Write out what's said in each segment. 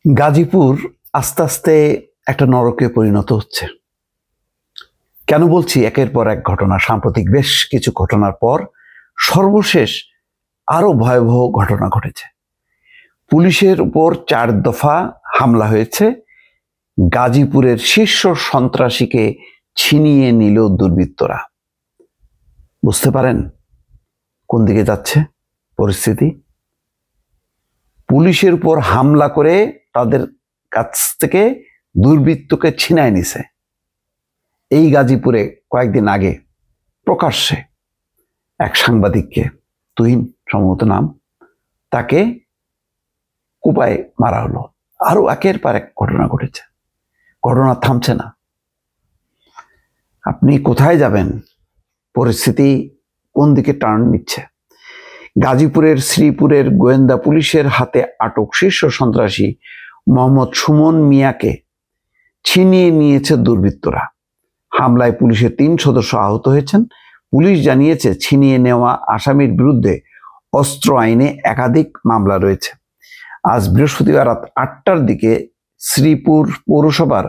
গাজীপুর আস্তে আস্তে একটা নরকে পরিণত হচ্ছে। কেন বলছি? একের পর এক ঘটনা, সাম্প্রতিক বেশ কিছু ঘটনার পর সর্বশেষ আরো ভয়াবহ ঘটনা ঘটেছে। পুলিশের উপর 4 দফা হামলা হয়েছে। গাজীপুরের শীর্ষ সন্ত্রাসীকে ছিনিয়ে নিল দুর্বৃত্তরা। বুঝতে পারেন কোন দিকে যাচ্ছে পরিস্থিতি? পুলিশের উপর হামলা করে তাদের কাছ থেকে দুর্বৃত্তকে ছিনায় নিছে। এই গাজীপুরে কয়েকদিন আগে প্রকাশ্যে এক সাংবাদিককে, তুহিন সম্ভবত নাম, তাকে কুপায় মারা হলো। আরো একের পর এক ঘটনা ঘটেছে। ঘটনা থামছে না। আপনি কোথায় যাবেন? পরিস্থিতি কোন দিকে টার্ন নিচ্ছে? গাজীপুরের শ্রীপুরের গোয়েন্দা পুলিশের হাতে আটক শীর্ষ সন্ত্রাসী মোহাম্মদ সুমন মিয়াকে ছিনিয়ে নিয়েছে দুর্বৃত্তরা। হামলায় পুলিশের 3 সদস্য আহত হয়েছেন। পুলিশ জানিয়েছে, ছিনিয়ে নেওয়া আসামির বিরুদ্ধে অস্ত্র আইনে একাধিক মামলা রয়েছে। আজ বৃহস্পতিবার রাত 8টার দিকে শ্রীপুর পৌরসভার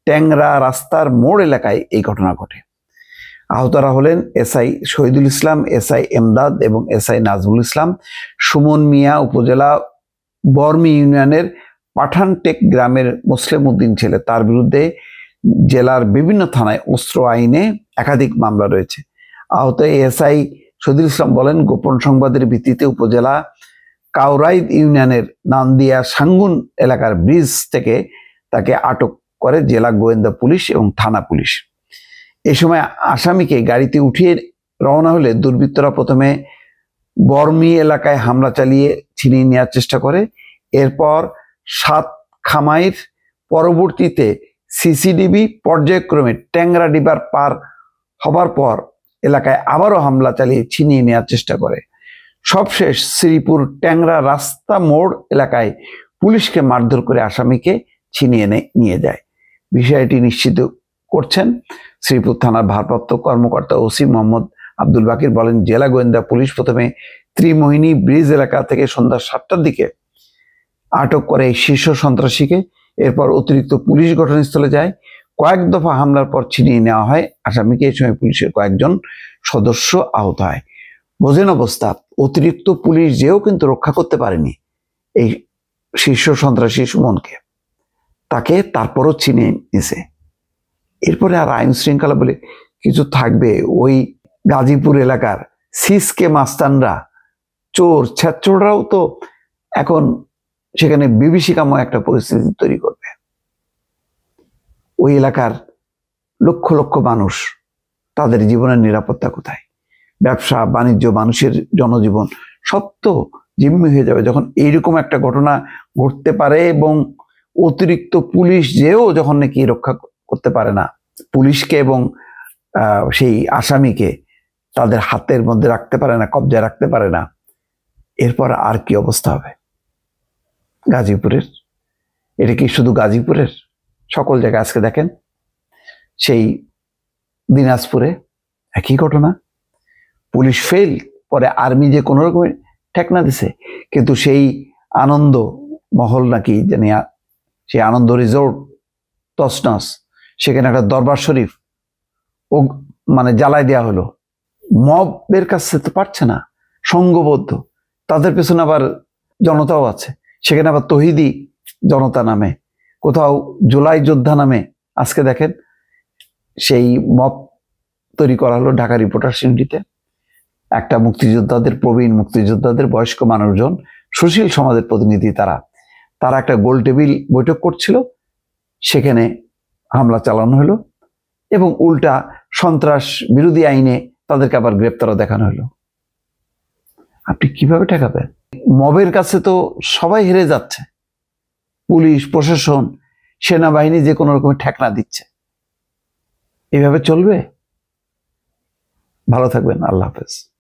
ট্যাংরা রাস্তার মোড় এলাকায় এই ঘটনা ঘটে। আহতরা হলেন এসআই শহীদুল ইসলাম, এসআই এমদাদ এবং এসআই নাজমুল ইসলাম। সুমন মিয়া উপজেলা বর্মি ইউনিয়নের পাঠানটেক গ্রামের মুসলিম উদ্দিন ছেলে। তার বিরুদ্ধে জেলার বিভিন্ন থানায় অস্ত্র আইনে একাধিক মামলা রয়েছে। আহত এসআই শহীদুল ইসলাম বলেন, গোপন সংবাদের ভিত্তিতে উপজেলা কাউরাইদ ইউনিয়নের নান্দিয়া সাঙ্গুন এলাকার ব্রিজ থেকে তাকে আটক করে জেলা গোয়েন্দা পুলিশ এবং থানা পুলিশ। এই সময় আসামিকে গাড়িতে উঠিয়ে রওনা হলে দুর্বৃত্তরা প্রথমে বর্মি এলাকায় হামলা চালিয়ে ছিনিয়ে নেওয়ার চেষ্টা করে। এরপর 7 খামাইর, পরবর্তীতে সিসিডিবি পর্যায়ক্রমে ট্যাংরা ডিবার পার হবার পর এলাকায় আবারও হামলা চালিয়ে ছিনিয়ে নেওয়ার চেষ্টা করে। সবশেষ শ্রীপুর ট্যাংরা রাস্তা মোড় এলাকায় পুলিশকে মারধর করে আসামিকে ছিনিয়ে নিয়ে যায়। বিষয়টি নিশ্চিত করছেন শ্রীপুর থানার ভারপ্রাপ্ত কর্মকর্তা ওসি মোহাম্মদ আব্দুল বাকির। বলেন, জেলা গোয়েন্দা পুলিশ প্রথমে ত্রিমোহিনী ব্রিজ এলাকা থেকে সন্ধ্যা 7টার দিকে আটক করে এই শীর্ষ সন্ত্রাসীকে। এরপর অতিরিক্ত পুলিশ ঘটনাস্থলে যায়। কয়েক দফা হামলার পর ছিনিয়ে নেওয়া হয় আসামিকে। এই সময় পুলিশের কয়েকজন সদস্য আহত হয়। বোঝেন অবস্থা। অতিরিক্ত পুলিশ যেও কিন্তু রক্ষা করতে পারেনি এই শীর্ষ সন্ত্রাসী সুমনকে, তাকে তারপরও ছিনিয়ে নিছে। এরপরে আর আইন শৃঙ্খলা বলে কিছু থাকবে? ওই গাজীপুর এলাকার সিসকে মাস্তানরা, চোর ছেচোররাও তো এখন সেখানে বিভীষিকাময় একটা পরিস্থিতি তৈরি করবে। ওই এলাকার লক্ষ লক্ষ মানুষ, তাদের জীবনের নিরাপত্তা কোথায়? ব্যবসা বাণিজ্য, মানুষের জনজীবন সব তো জিম্মি হয়ে যাবে যখন এইরকম একটা ঘটনা ঘটতে পারে। এবং অতিরিক্ত পুলিশ যেও যখন নাকি রক্ষা করতে পারে না পুলিশকে এবং সেই আসামিকে তাদের হাতের মধ্যে রাখতে পারে না, কবজায় রাখতে পারে না, এরপর আর কি অবস্থা হবে গাজীপুরের? এটা কি শুধু গাজীপুরের? সকল জায়গায় আজকে দেখেন, সেই দিনাজপুরে একই ঘটনা। পুলিশ ফেল, পরে আর্মি যে কোনো রকমের ঠেকনা দিছে, কিন্তু সেই আনন্দ মহল নাকি জানি, সেই আনন্দ রিসোর্ট তসনস, সেখানে একটা দরবার শরীফ ও মানে জ্বালায় দেওয়া হলো। মবের কাছে তো পারছে না, সংঘবদ্ধ, তাদের পেছনে আবার জনতাও আছে। সেখানে আবার তহিদি জনতা নামে, কোথাও জুলাই যোদ্ধা নামে। আজকে দেখেন সেই মব তৈরি করা হলো ঢাকা রিপোর্টার্স ইউনিটিতে। একটা মুক্তিযোদ্ধাদের, প্রবীণ মুক্তিযোদ্ধাদের, বয়স্ক মানুষজন, সুশীল সমাজের প্রতিনিধি, তারা একটা গোল টেবিল বৈঠক করছিল, সেখানে হামলা চালানো হলো এবং উল্টা সন্ত্রাস বিরোধী আইনে তাদেরকে আবার গ্রেপ্তারও দেখানো হলো। আপনি কিভাবে ঠেকাবেন? মবের কাছে তো সবাই হেরে যাচ্ছে। পুলিশ প্রশাসন, সেনাবাহিনী যে কোনো রকমের ঠেকনা দিচ্ছে। এভাবে চলবে? ভালো থাকবেন। আল্লাহ হাফেজ।